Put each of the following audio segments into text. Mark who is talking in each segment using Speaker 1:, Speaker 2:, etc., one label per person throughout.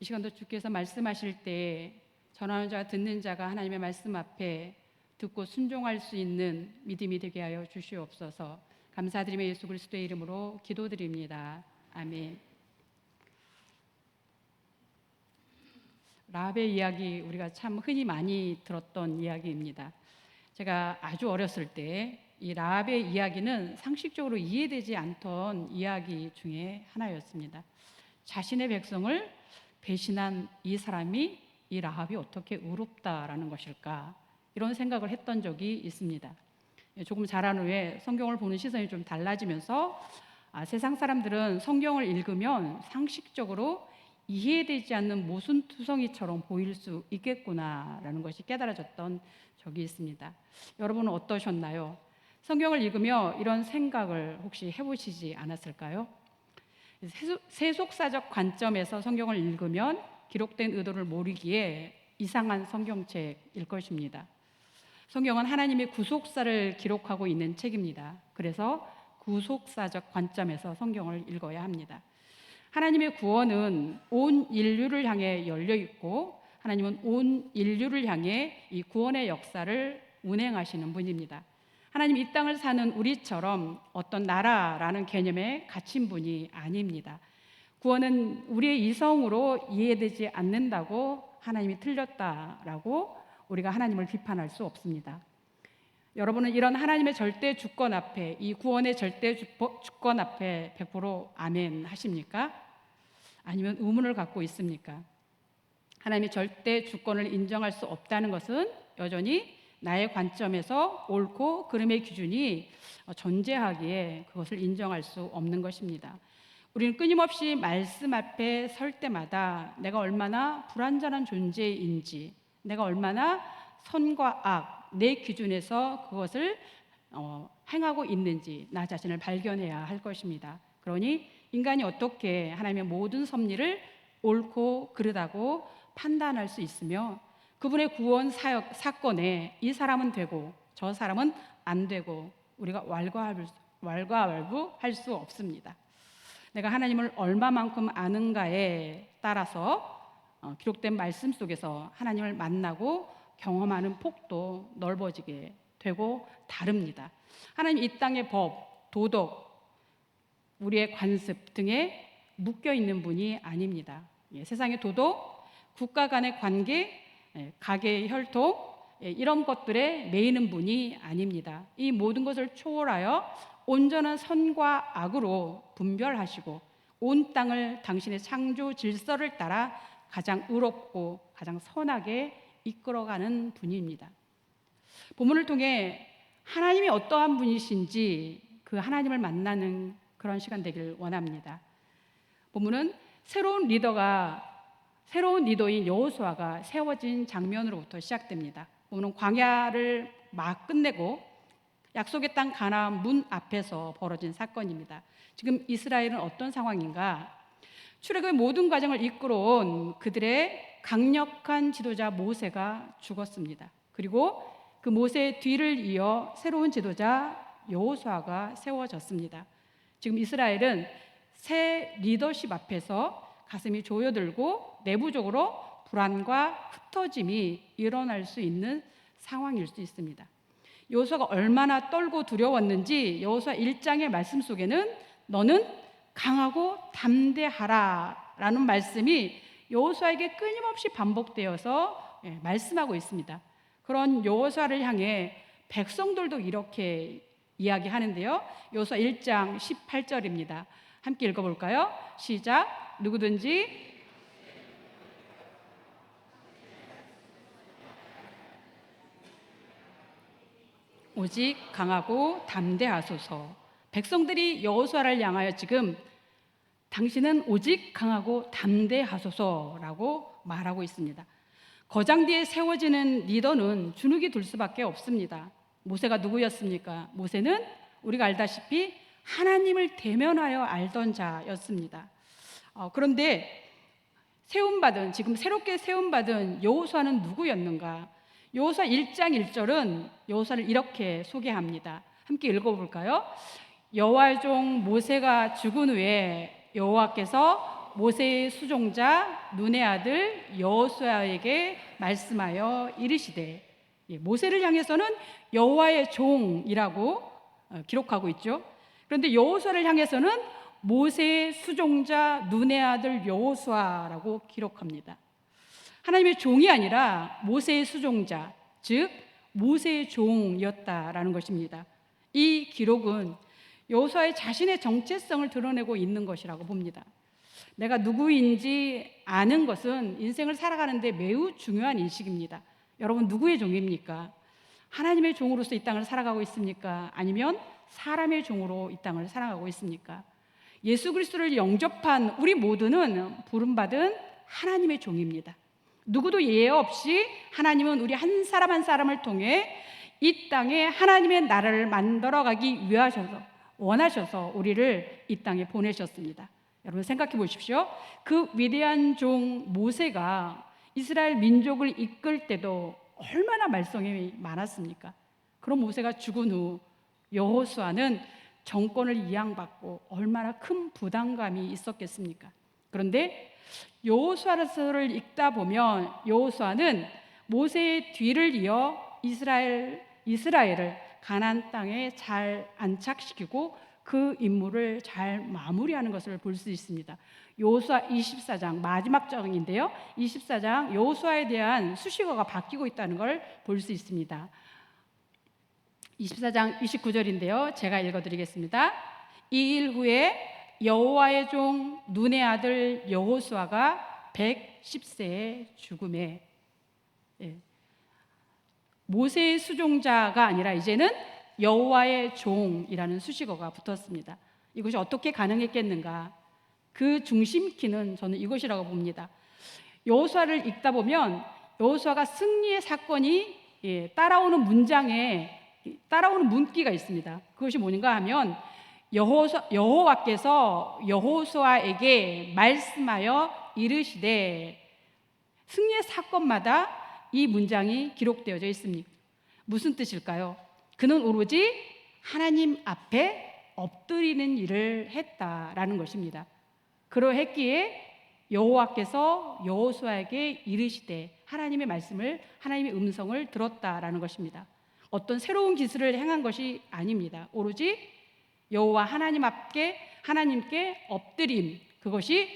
Speaker 1: 시간도 주께서 말씀하실 때 전하는 자와 듣는 자가 하나님의 말씀 앞에 듣고 순종할 수 있는 믿음이 되게 하여 주시옵소서. 감사드리며 예수 그리스도의 이름으로 기도드립니다. 아멘. 라합의 이야기, 우리가 참 흔히 많이 들었던 이야기입니다. 제가 아주 어렸을 때 이 라합의 이야기는 상식적으로 이해되지 않던 이야기 중에 하나였습니다. 자신의 백성을 배신한 이 사람이, 이 라합이 어떻게 의롭다라는 것일까, 이런 생각을 했던 적이 있습니다. 조금 자란 후에 성경을 보는 시선이 좀 달라지면서 세상 사람들은 성경을 읽으면 상식적으로 이해되지 않는 모순투성이처럼 보일 수 있겠구나라는 것이 깨달아졌던 적이 있습니다. 여러분은 어떠셨나요? 성경을 읽으며 이런 생각을 혹시 해보시지 않았을까요? 세속사적 관점에서 성경을 읽으면 기록된 의도를 모르기에 이상한 성경책일 것입니다. 성경은 하나님의 구속사를 기록하고 있는 책입니다. 그래서 구속사적 관점에서 성경을 읽어야 합니다. 하나님의 구원은 온 인류를 향해 열려 있고, 하나님은 온 인류를 향해 이 구원의 역사를 운행하시는 분입니다. 하나님 이 땅을 사는 우리처럼 어떤 나라라는 개념에 갇힌 분이 아닙니다. 구원은 우리의 이성으로 이해되지 않는다고 하나님이 틀렸다라고 우리가 하나님을 비판할 수 없습니다. 여러분은 이런 하나님의 절대 주권 앞에, 이 구원의 절대 주권 앞에 100% 아멘 하십니까? 아니면 의문을 갖고 있습니까? 하나님의 절대 주권을 인정할 수 없다는 것은 여전히 나의 관점에서 옳고 그름의 기준이 존재하기에 그것을 인정할 수 없는 것입니다. 우리는 끊임없이 말씀 앞에 설 때마다 내가 얼마나 불완전한 존재인지, 내가 얼마나 선과 악, 내 기준에서 그것을 행하고 있는지 나 자신을 발견해야 할 것입니다. 그러니 인간이 어떻게 하나님의 모든 섭리를 옳고 그르다고 판단할 수 있으며, 그분의 구원 사건에 이 사람은 되고 저 사람은 안 되고 우리가 왈가왈부할 수 없습니다. 내가 하나님을 얼마만큼 아는가에 따라서 기록된 말씀 속에서 하나님을 만나고 경험하는 폭도 넓어지게 되고 다릅니다. 하나님 이 땅의 법, 도덕, 우리의 관습 등에 묶여 있는 분이 아닙니다. 세상의 도덕, 국가 간의 관계, 가계의 혈통, 이런 것들에 매이는 분이 아닙니다. 이 모든 것을 초월하여 온전한 선과 악으로 분별하시고 온 땅을 당신의 창조 질서를 따라 가장 의롭고 가장 선하게 이끌어가는 분입니다. 본문을 통해 하나님이 어떠한 분이신지 그 하나님을 만나는 그런 시간 되기를 원합니다. 본문은 새로운 리더인 여호수아가 세워진 장면으로부터 시작됩니다. 오늘 광야를 막 끝내고 약속의 땅 가나안 문 앞에서 벌어진 사건입니다. 지금 이스라엘은 어떤 상황인가? 출애굽의 모든 과정을 이끌어온 그들의 강력한 지도자 모세가 죽었습니다. 그리고 그 모세의 뒤를 이어 새로운 지도자 여호수아가 세워졌습니다. 지금 이스라엘은 새 리더십 앞에서 가슴이 조여들고 내부적으로 불안과 흩어짐이 일어날 수 있는 상황일 수 있습니다. 여호수아가 얼마나 떨고 두려웠는지 여호수아 1장의 말씀 속에는 너는 강하고 담대하라 라는 말씀이 여호수아에게 끊임없이 반복되어서 말씀하고 있습니다. 그런 여호수아를 향해 백성들도 이렇게 이야기하는데요. 여호수아 1장 18절입니다. 함께 읽어볼까요? 시작. 누구든지 오직 강하고 담대하소서. 백성들이 여호수아를 향하여 지금 당신은 오직 강하고 담대하소서라고 말하고 있습니다. 거장 뒤에 세워지는 리더는 주눅이 들 수밖에 없습니다. 모세가 누구였습니까? 모세는 우리가 알다시피 하나님을 대면하여 알던 자였습니다. 그런데 지금 새롭게 세움받은 여호수아는 누구였는가? 여호수아 1장 1절은 여호수아를 이렇게 소개합니다. 함께 읽어볼까요? 여호와의 종 모세가 죽은 후에 여호와께서 모세의 수종자 눈의 아들 여호수아에게 말씀하여 이르시되, 모세를 향해서는 여호와의 종이라고 기록하고 있죠. 그런데 여호수아를 향해서는 모세의 수종자 눈의 아들 여호수아라고 기록합니다. 하나님의 종이 아니라 모세의 수종자, 즉 모세의 종이었다라는 것입니다. 이 기록은 여호수아의 자신의 정체성을 드러내고 있는 것이라고 봅니다. 내가 누구인지 아는 것은 인생을 살아가는 데 매우 중요한 인식입니다. 여러분, 누구의 종입니까? 하나님의 종으로서 이 땅을 살아가고 있습니까? 아니면 사람의 종으로 이 땅을 살아가고 있습니까? 예수 그리스도를 영접한 우리 모두는 부름받은 하나님의 종입니다. 누구도 예외 없이 하나님은 우리 한 사람 한 사람을 통해 이 땅에 하나님의 나라를 만들어가기 위하셔서, 원하셔서 우리를 이 땅에 보내셨습니다. 여러분, 생각해 보십시오. 그 위대한 종 모세가 이스라엘 민족을 이끌 때도 얼마나 말썽이 많았습니까? 그럼 모세가 죽은 후 여호수아는 정권을 이양받고 얼마나 큰 부담감이 있었겠습니까? 그런데 여호수아서를 읽다 보면 여호수아는 모세의 뒤를 이어 이스라엘을 가나안 땅에 잘 안착시키고 그 임무를 잘 마무리하는 것을 볼 수 있습니다. 여호수아 24장 마지막 장인데요. 24장 여호수아에 대한 수식어가 바뀌고 있다는 걸 볼 수 있습니다. 24장 29절인데요. 제가 읽어드리겠습니다. 이 일 후에 여호와의 종 눈의 아들 여호수아가 110세에 죽음에, 모세의 수종자가 아니라 이제는 여호와의 종이라는 수식어가 붙었습니다. 이것이 어떻게 가능했겠는가? 그 중심키는 저는 이것이라고 봅니다. 여호수아를 읽다 보면 여호수아가 승리의 사건이 따라오는 문장에 따라오는 문기가 있습니다. 그것이 뭔가 하면 여호와께서 여호수아에게 말씀하여 이르시되, 승리의 사건마다 이 문장이 기록되어져 있습니다. 무슨 뜻일까요? 그는 오로지 하나님 앞에 엎드리는 일을 했다라는 것입니다. 그러했기에 여호와께서 여호수아에게 이르시되, 하나님의 말씀을, 하나님의 음성을 들었다라는 것입니다. 어떤 새로운 기술을 행한 것이 아닙니다. 오로지 여호와 하나님께 엎드림, 그것이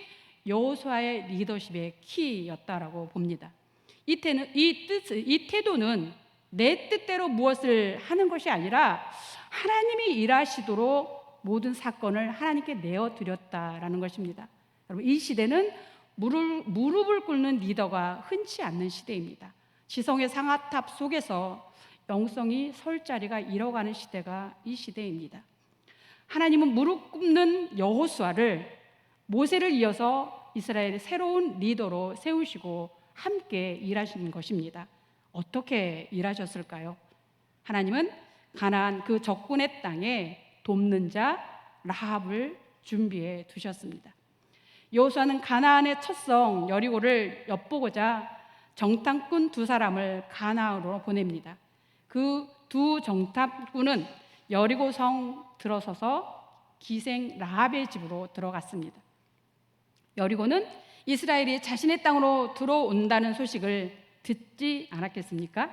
Speaker 1: 여호수아의 리더십의 키였다라고 봅니다. 이 태도는 내 뜻대로 무엇을 하는 것이 아니라 하나님이 일하시도록 모든 사건을 하나님께 내어드렸다라는 것입니다. 여러분, 이 시대는 무릎을 꿇는 리더가 흔치 않는 시대입니다. 지성의 상아탑 속에서 영성이 설 자리가 잃어가는 시대가 이 시대입니다. 하나님은 무릎 꿇는 여호수아를 모세를 이어서 이스라엘의 새로운 리더로 세우시고 함께 일하시는 것입니다. 어떻게 일하셨을까요? 하나님은 가나안 그 적군의 땅에 돕는 자 라합을 준비해 두셨습니다. 여호수아는 가나안의 첫 성 여리고를 엿보고자 정탐꾼 두 사람을 가나안으로 보냅니다. 그 두 정탐꾼은 여리고 성 들어서서 기생 라합의 집으로 들어갔습니다. 여리고는 이스라엘이 자신의 땅으로 들어온다는 소식을 듣지 않았겠습니까?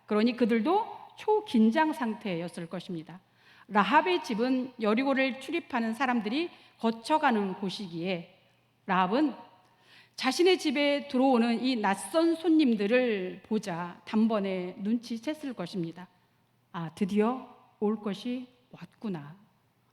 Speaker 1: 그러니 그들도 초긴장 상태였을 것입니다. 라합의 집은 여리고를 출입하는 사람들이 거쳐가는 곳이기에 라합은 자신의 집에 들어오는 이 낯선 손님들을 보자 단번에 눈치챘을 것입니다. 아, 드디어 올 것이 왔구나.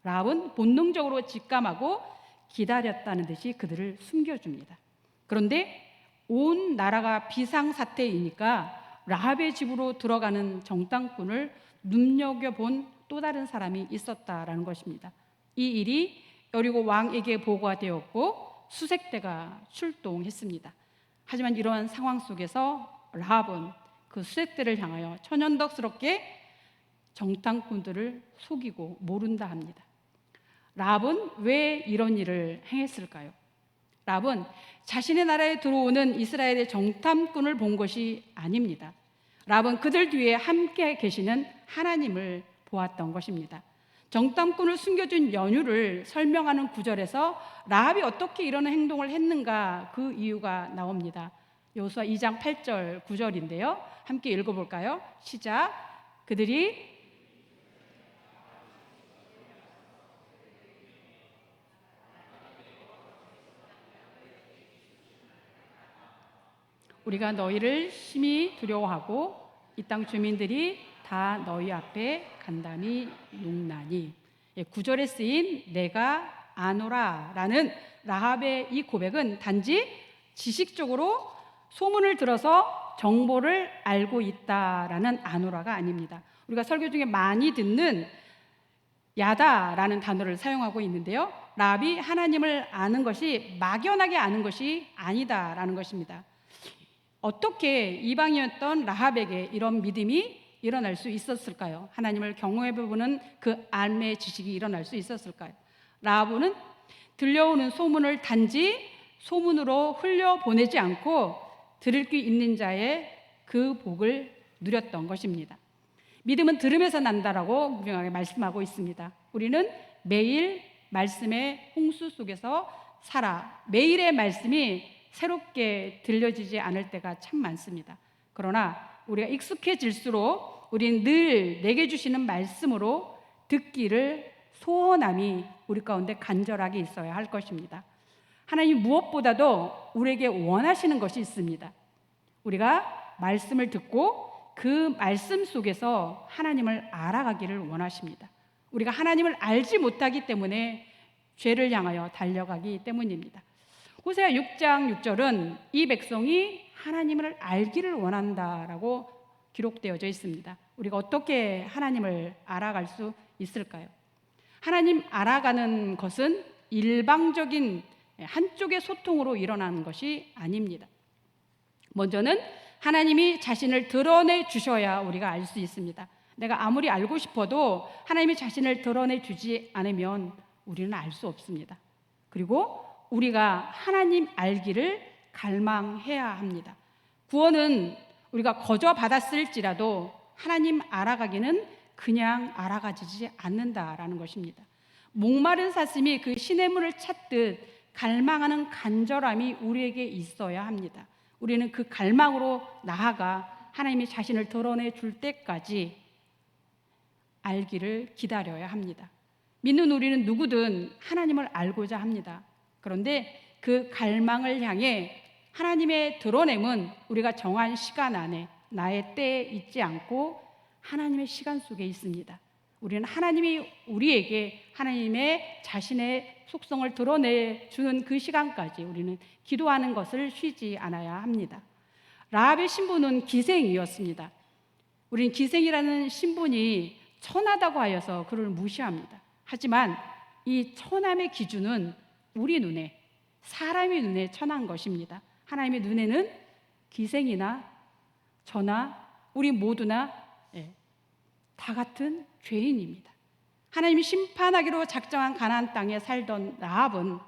Speaker 1: 라합은 본능적으로 직감하고 기다렸다는 듯이 그들을 숨겨줍니다. 그런데 온 나라가 비상사태이니까 라합의 집으로 들어가는 정탐꾼을 눈여겨본 또 다른 사람이 있었다라는 것입니다. 이 일이 여리고 왕에게 보고가 되었고 수색대가 출동했습니다. 하지만 이러한 상황 속에서 라합은 그 수색대를 향하여 천연덕스럽게 정탐꾼들을 속이고 모른다 합니다. 라합은 왜 이런 일을 행했을까요? 라합은 자신의 나라에 들어오는 이스라엘의 정탐꾼을 본 것이 아닙니다. 라합은 그들 뒤에 함께 계시는 하나님을 보았던 것입니다. 정탐꾼을 숨겨준 연유를 설명하는 구절에서 라합이 어떻게 이런 행동을 했는가 그 이유가 나옵니다. 여호수아 2장 8절 9절인데요. 함께 읽어볼까요? 시작. 그들이 우리가 너희를 심히 두려워하고 이 땅 주민들이 다 너희 앞에 간담이 용나니. 9절에 쓰인 내가 아노라라는 라합의 이 고백은 단지 지식적으로 소문을 들어서 정보를 알고 있다라는 아노라가 아닙니다. 우리가 설교 중에 많이 듣는 야다라는 단어를 사용하고 있는데요. 라합이 하나님을 아는 것이 막연하게 아는 것이 아니다라는 것입니다. 어떻게 이방이었던 라합에게 이런 믿음이 일어날 수 있었을까요? 하나님을 경외해보는 그 알매의 지식이 일어날 수 있었을까요? 라합은 들려오는 소문을 단지 소문으로 흘려보내지 않고 들을 귀 있는 자의 그 복을 누렸던 것입니다. 믿음은 들음에서 난다라고 분명하게 말씀하고 있습니다. 우리는 매일 말씀의 홍수 속에서 살아 매일의 말씀이 새롭게 들려지지 않을 때가 참 많습니다. 그러나 우리가 익숙해질수록 우리는 늘 내게 주시는 말씀으로 듣기를 소원함이 우리 가운데 간절하게 있어야 할 것입니다. 하나님 무엇보다도 우리에게 원하시는 것이 있습니다. 우리가 말씀을 듣고 그 말씀 속에서 하나님을 알아가기를 원하십니다. 우리가 하나님을 알지 못하기 때문에 죄를 향하여 달려가기 때문입니다. 호세아 6장 6절은 이 백성이 하나님을 알기를 원한다라고 기록되어져 있습니다. 우리가 어떻게 하나님을 알아갈 수 있을까요? 하나님 알아가는 것은 일방적인 한쪽의 소통으로 일어나는 것이 아닙니다. 먼저는 하나님이 자신을 드러내 주셔야 우리가 알 수 있습니다. 내가 아무리 알고 싶어도 하나님이 자신을 드러내 주지 않으면 우리는 알 수 없습니다. 그리고 우리가 하나님 알기를 갈망해야 합니다. 구원은 우리가 거저 받았을지라도 하나님 알아가기는 그냥 알아가지지 않는다라는 것입니다. 목마른 사슴이 그 시냇물을 찾듯 갈망하는 간절함이 우리에게 있어야 합니다. 우리는 그 갈망으로 나아가 하나님이 자신을 드러내 줄 때까지 알기를 기다려야 합니다. 믿는 우리는 누구든 하나님을 알고자 합니다. 그런데 그 갈망을 향해 하나님의 드러냄은 우리가 정한 시간 안에 나의 때에 있지 않고 하나님의 시간 속에 있습니다. 우리는 하나님이 우리에게 하나님의 자신의 속성을 드러내주는 그 시간까지 우리는 기도하는 것을 쉬지 않아야 합니다. 라합의 신분은 기생이었습니다. 우리는 기생이라는 신분이 천하다고 하여서 그를 무시합니다. 하지만 이 천함의 기준은 우리 눈에, 사람의 눈에 천한 것입니다. 하나님의 눈에는 기생이나 저나 우리 모두나 다 같은 죄인입니다. 하나님이 심판하기로 작정한 가나안 땅에 살던 라합은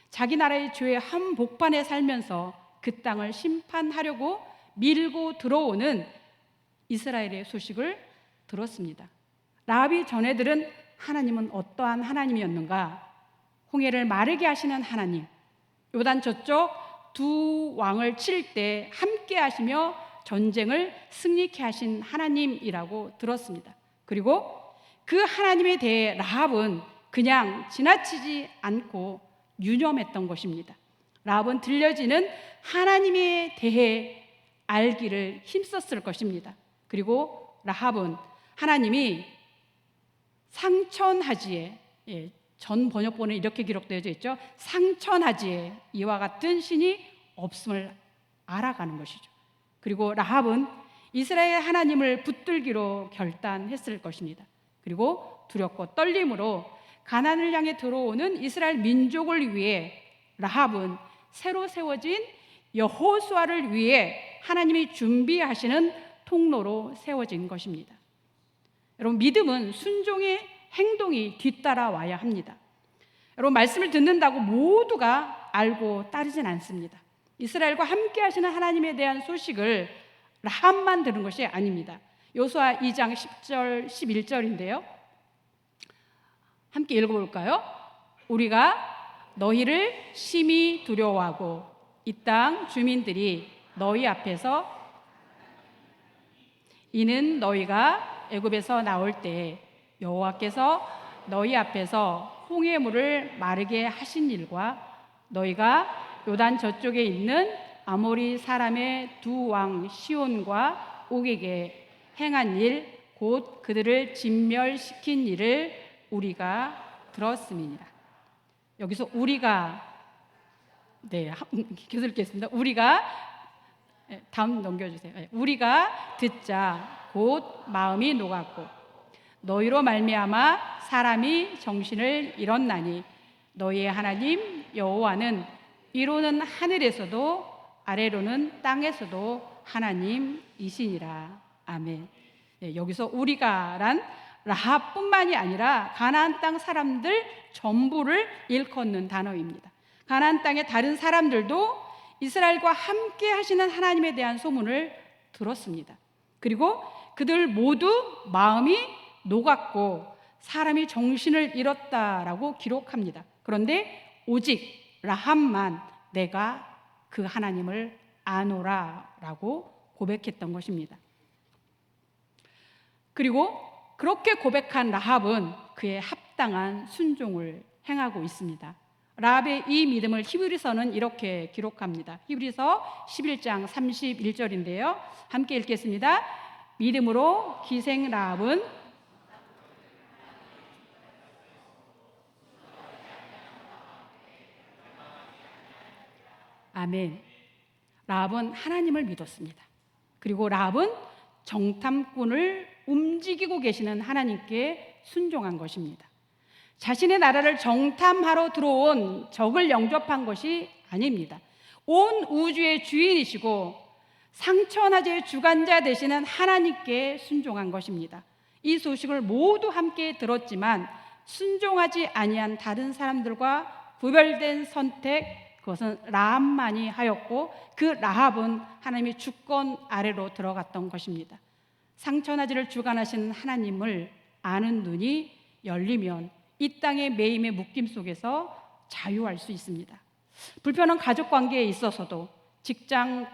Speaker 1: 자기 나라의 죄의 한복판에 살면서 그 땅을 심판하려고 밀고 들어오는 이스라엘의 소식을 들었습니다. 라합이 전해 들은 하나님은 어떠한 하나님이었는가? 홍해를 마르게 하시는 하나님, 요단 저쪽 두 왕을 칠 때 함께 하시며 전쟁을 승리케 하신 하나님이라고 들었습니다. 그리고 그 하나님에 대해 라합은 그냥 지나치지 않고 유념했던 것입니다. 라합은 들려지는 하나님에 대해 알기를 힘썼을 것입니다. 그리고 라합은 하나님이 상천하지에, 전 번역본에 이렇게 기록되어 있죠. 상천하지에 이와 같은 신이 없음을 알아가는 것이죠. 그리고 라합은 이스라엘 하나님을 붙들기로 결단했을 것입니다. 그리고 두렵고 떨림으로 가나안을 향해 들어오는 이스라엘 민족을 위해 라합은 새로 세워진 여호수아를 위해 하나님이 준비하시는 통로로 세워진 것입니다. 여러분, 믿음은 순종의 행동이 뒤따라와야 합니다. 여러분, 말씀을 듣는다고 모두가 알고 따르진 않습니다. 이스라엘과 함께 하시는 하나님에 대한 소식을 라합만 들은 것이 아닙니다. 여호수아 2장 10절 11절인데요. 함께 읽어볼까요? 우리가 너희를 심히 두려워하고 이 땅 주민들이 너희 앞에서 이는 너희가 애굽에서 나올 때 여호와께서 너희 앞에서 홍해물을 마르게 하신 일과 너희가 요단 저쪽에 있는 아모리 사람의 두 왕 시온과 옥에게 행한 일 곧 그들을 진멸시킨 일을 우리가 들었음이니라. 여기서 우리가 계속 읽겠습니다. 우리가 다음 넘겨주세요. 우리가 듣자 곧 마음이 녹았고 너희로 말미암아 사람이 정신을 잃었나니 너희의 하나님 여호와는 위로는 하늘에서도 아래로는 땅에서도 하나님이시니라. 아멘. 여기서 우리가란 라합뿐만이 아니라 가나안 땅 사람들 전부를 일컫는 단어입니다. 가나안 땅의 다른 사람들도 이스라엘과 함께 하시는 하나님에 대한 소문을 들었습니다. 그리고 그들 모두 마음이 녹았고 사람이 정신을 잃었다라고 기록합니다. 그런데 오직 라합만 내가 그 하나님을 아노라라고 고백했던 것입니다. 그리고 그렇게 고백한 라합은 그의 합당한 순종을 행하고 있습니다. 라합의 이 믿음을 히브리서는 이렇게 기록합니다. 히브리서 11장 31절인데요. 함께 읽겠습니다. 믿음으로 기생 라합은 아멘. 라합은 하나님을 믿었습니다. 그리고 라합은 정탐꾼을 움직이고 계시는 하나님께 순종한 것입니다. 자신의 나라를 정탐하러 들어온 적을 영접한 것이 아닙니다. 온 우주의 주인이시고 상천하제의 주관자 되시는 하나님께 순종한 것입니다. 이 소식을 모두 함께 들었지만 순종하지 아니한 다른 사람들과 구별된 선택, 그것은 라합만이 하였고 그 라합은 하나님의 주권 아래로 들어갔던 것입니다. 상천하지를 주관하시는 하나님을 아는 눈이 열리면 이 땅의 매임의 묶임 속에서 자유할 수 있습니다. 불편한 가족 관계에 있어서도 직장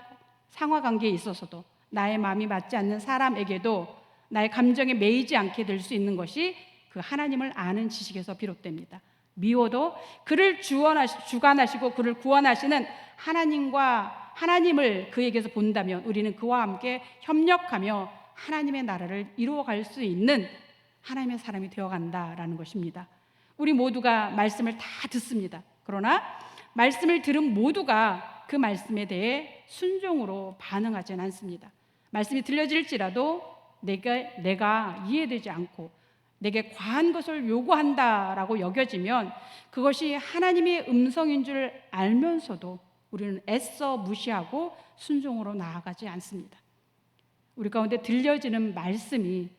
Speaker 1: 상하 관계에 있어서도 나의 마음이 맞지 않는 사람에게도 나의 감정에 매이지 않게 될 수 있는 것이 그 하나님을 아는 지식에서 비롯됩니다. 미워도 그를 주관하시고 그를 구원하시는 하나님을 그에게서 본다면 우리는 그와 함께 협력하며 하나님의 나라를 이루어갈 수 있는 하나님의 사람이 되어간다라는 것입니다. 우리 모두가 말씀을 다 듣습니다. 그러나 말씀을 들은 모두가 그 말씀에 대해 순종으로 반응하지는 않습니다. 말씀이 들려질지라도 내가 이해되지 않고 내게 과한 것을 요구한다라고 여겨지면 그것이 하나님의 음성인 줄 알면서도 우리는 애써 무시하고 순종으로 나아가지 않습니다. 우리 가운데 들려지는 말씀이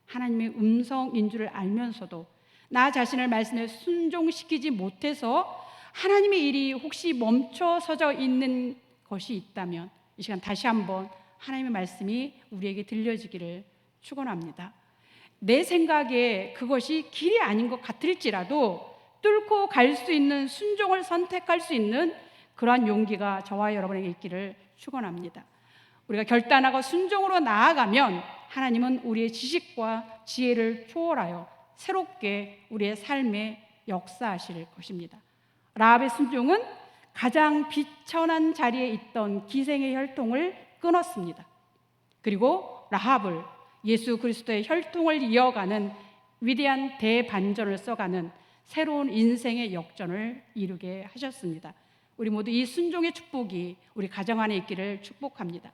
Speaker 1: 하나님의 음성인 줄 알면서도 나 자신을 말씀에 순종시키지 못해서 하나님의 일이 혹시 멈춰서져 있는 것이 있다면 이 시간 다시 한번 하나님의 말씀이 우리에게 들려지기를 축원합니다. 내 생각에 그것이 길이 아닌 것 같을지라도 뚫고 갈 수 있는 순종을 선택할 수 있는 그러한 용기가 저와 여러분에게 있기를 축원합니다. 우리가 결단하고 순종으로 나아가면 하나님은 우리의 지식과 지혜를 초월하여 새롭게 우리의 삶에 역사하실 것입니다. 라합의 순종은 가장 비천한 자리에 있던 기생의 혈통을 끊었습니다. 그리고 라합을 예수 그리스도의 혈통을 이어가는 위대한 대반전을 써가는 새로운 인생의 역전을 이루게 하셨습니다. 우리 모두 이 순종의 축복이 우리 가정 안에 있기를 축복합니다.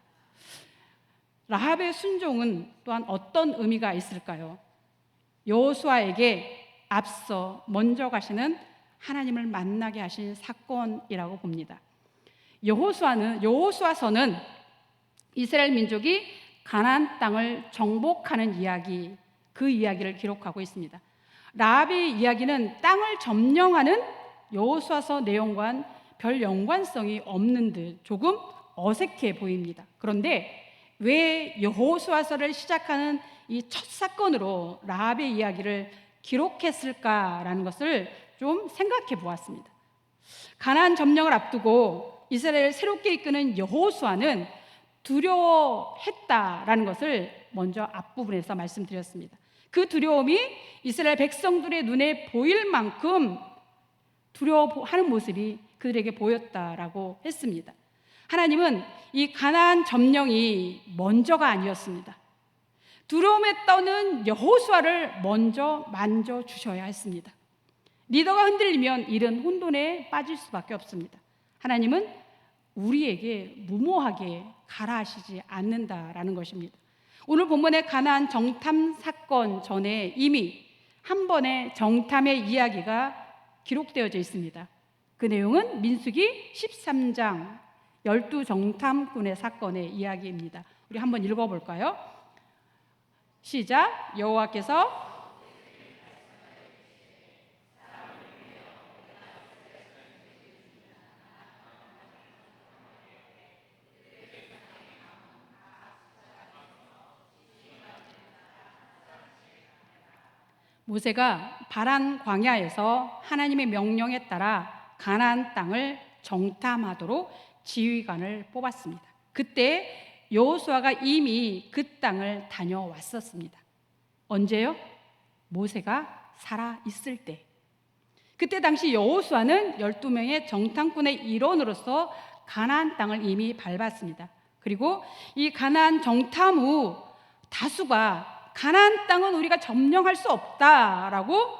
Speaker 1: 라합의 순종은 또한 어떤 의미가 있을까요? 여호수아에게 앞서 먼저 가시는 하나님을 만나게 하신 사건이라고 봅니다. 여호수아서는 이스라엘 민족이 가나안 땅을 정복하는 이야기, 그 이야기를 기록하고 있습니다. 라합의 이야기는 땅을 점령하는 여호수아서 내용과는 별 연관성이 없는 듯 조금 어색해 보입니다. 그런데 왜 여호수아서를 시작하는 이 첫 사건으로 라합의 이야기를 기록했을까라는 것을 좀 생각해 보았습니다. 가나안 점령을 앞두고 이스라엘을 새롭게 이끄는 여호수아는 두려워했다라는 것을 먼저 앞부분에서 말씀드렸습니다. 그 두려움이 이스라엘 백성들의 눈에 보일 만큼 두려워하는 모습이 그들에게 보였다라고 했습니다. 하나님은 이 가나안 점령이 먼저가 아니었습니다. 두려움에 떠는 여호수아를 먼저 만져주셔야 했습니다. 리더가 흔들리면 일은 혼돈에 빠질 수밖에 없습니다. 하나님은 우리에게 무모하게 가라 하시지 않는다라는 것입니다. 오늘 본문의 가나안 정탐 사건 전에 이미 한 번의 정탐의 이야기가 기록되어져 있습니다. 그 내용은 민수기 13장 12정탐꾼의 사건의 이야기입니다. 우리 한번 읽어볼까요? 시작. 여호와께서 모세가 바란 광야에서 하나님의 명령에 따라 가나안 땅을 정탐하도록 지휘관을 뽑았습니다. 그때 여호수아가 이미 그 땅을 다녀왔었습니다. 언제요? 모세가 살아 있을 때. 그때 당시 여호수아는 12명의 정탐꾼의 일원으로서 가나안 땅을 이미 밟았습니다. 그리고 이 가나안 정탐 후 다수가 가나안 땅은 우리가 점령할 수 없다라고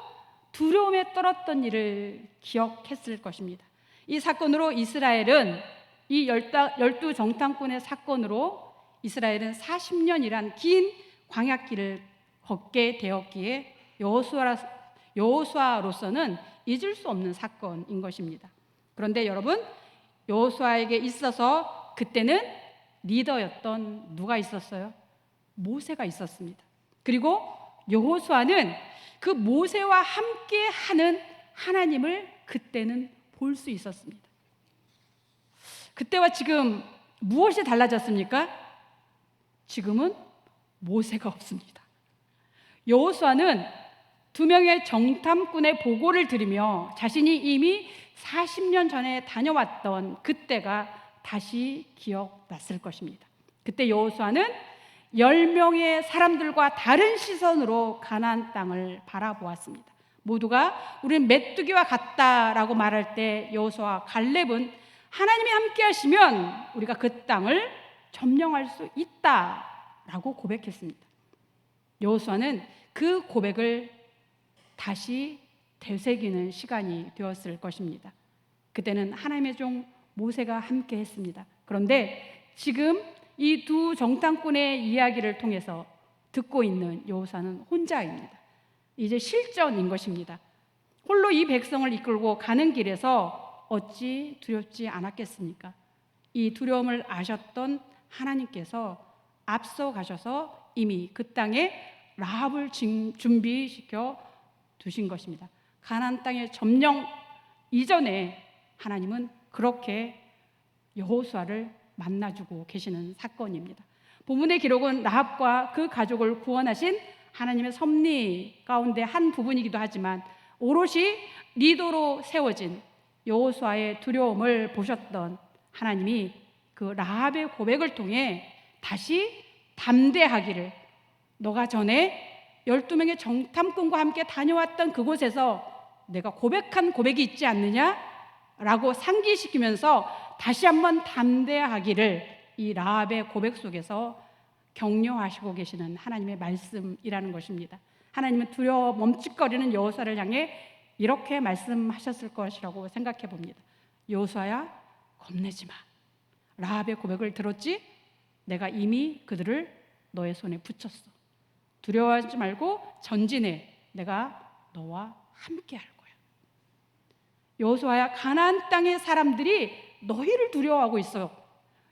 Speaker 1: 두려움에 떨었던 일을 기억했을 것입니다. 이 사건으로 이스라엘은 이 12 정탐꾼의 사건으로 이스라엘은 40년이란 긴 광야길을 걷게 되었기에 여호수아로서는 잊을 수 없는 사건인 것입니다. 그런데 여러분, 여호수아에게 있어서 그때는 리더였던 누가 있었어요? 모세가 있었습니다. 그리고 여호수아는 그 모세와 함께 하는 하나님을 그때는 볼 수 있었습니다. 그때와 지금 무엇이 달라졌습니까? 지금은 모세가 없습니다. 여호수아는 2명의 정탐꾼의 보고를 들으며 자신이 이미 40년 전에 다녀왔던 그때가 다시 기억났을 것입니다. 그때 여호수아는 10명의 사람들과 다른 시선으로 가나안 땅을 바라보았습니다. 모두가 우리는 메뚜기와 같다라고 말할 때 여호수아와 갈렙은 하나님이 함께 하시면 우리가 그 땅을 점령할 수 있다라고 고백했습니다. 여호수아는 그 고백을 다시 되새기는 시간이 되었을 것입니다. 그때는 하나님의 종 모세가 함께 했습니다. 그런데 지금 이 2 정탐꾼의 이야기를 통해서 듣고 있는 여호수아는 혼자입니다. 이제 실전인 것입니다. 홀로 이 백성을 이끌고 가는 길에서 어찌 두렵지 않았겠습니까? 이 두려움을 아셨던 하나님께서 앞서 가셔서 이미 그 땅에 라합을 준비시켜 두신 것입니다. 가나안 땅의 점령 이전에 하나님은 그렇게 여호수아를 만나주고 계시는 사건입니다. 본문의 기록은 라합과 그 가족을 구원하신 하나님의 섭리 가운데 한 부분이기도 하지만 오롯이 리더로 세워진 여호수아의 두려움을 보셨던 하나님이 그 라합의 고백을 통해 다시 담대하기를, 너가 전에 12명의 정탐꾼과 함께 다녀왔던 그곳에서 내가 고백한 고백이 있지 않느냐? 라고 상기시키면서 다시 한번 담대하기를 이 라합의 고백 속에서 격려하시고 계시는 하나님의 말씀이라는 것입니다. 하나님은 두려워 멈칫거리는 여호수아를 향해 이렇게 말씀하셨을 것이라고 생각해 봅니다. 여호수아야, 겁내지 마. 라합의 고백을 들었지? 내가 이미 그들을 너의 손에 붙였어. 두려워하지 말고 전진해. 내가 너와 함께 할 거야. 여호수아야, 가나안 땅의 사람들이 너희를 두려워하고 있어.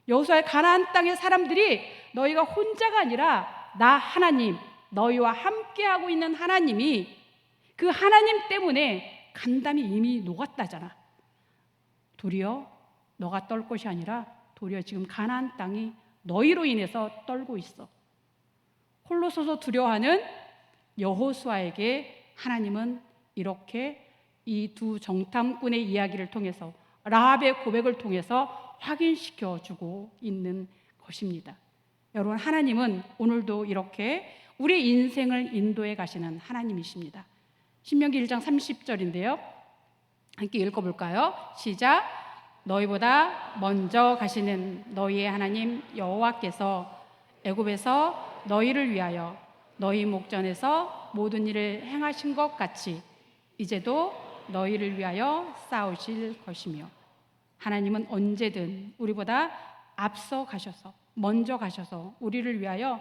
Speaker 1: 여호수아의 가나안 땅의 사람들이 너희가 혼자가 아니라 나 하나님, 너희와 함께하고 있는 하나님이 그 하나님 때문에 간담이 이미 녹았다잖아. 도리어 너가 떨 것이 아니라 도리어 지금 가나안 땅이 너희로 인해서 떨고 있어. 홀로 서서 두려워하는 여호수아에게 하나님은 이렇게 이 두 정탐꾼의 이야기를 통해서 라합의 고백을 통해서 확인시켜 주고 있는 것입니다. 여러분, 하나님은 오늘도 이렇게 우리 인생을 인도해 가시는 하나님이십니다. 신명기 1장 30절인데요. 함께 읽어볼까요? 시작. 너희보다 먼저 가시는 너희의 하나님 여호와께서 애굽에서 너희를 위하여 너희 목전에서 모든 일을 행하신 것 같이 이제도 너희를 위하여 싸우실 것이며, 하나님은 언제든 우리보다 앞서 가셔서 먼저 가셔서 우리를 위하여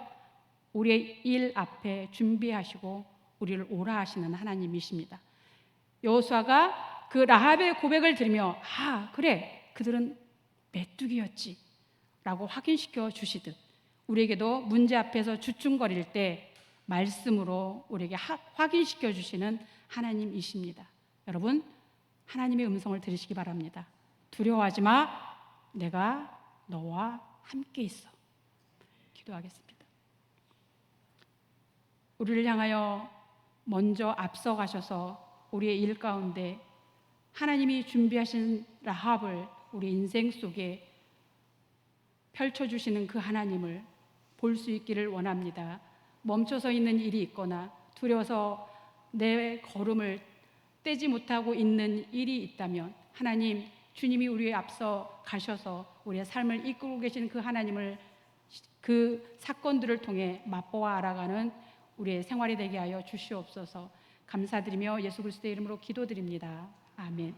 Speaker 1: 우리의 일 앞에 준비하시고 우리를 오라 하시는 하나님이십니다. 여호수아가 그 라합의 고백을 들으며 그래, 그들은 메뚜기였지 라고 확인시켜 주시듯 우리에게도 문제 앞에서 주춤거릴 때 말씀으로 우리에게 확인시켜 주시는 하나님이십니다. 여러분, 하나님의 음성을 들으시기 바랍니다. 두려워하지 마, 내가 너와 함께 있어. 기도하겠습니다. 우리를 향하여 먼저 앞서 가셔서 우리의 일 가운데 하나님이 준비하신 라합을 우리 인생 속에 펼쳐주시는 그 하나님을 볼 수 있기를 원합니다. 멈춰서 있는 일이 있거나 두려워서 내 걸음을 떼지 못하고 있는 일이 있다면 하나님, 주님이 우리에 앞서 가셔서 우리의 삶을 이끌고 계신 그 하나님을 그 사건들을 통해 맛보아 알아가는 우리의 생활이 되게 하여 주시옵소서. 감사드리며 예수 그리스도의 이름으로 기도드립니다. 아멘.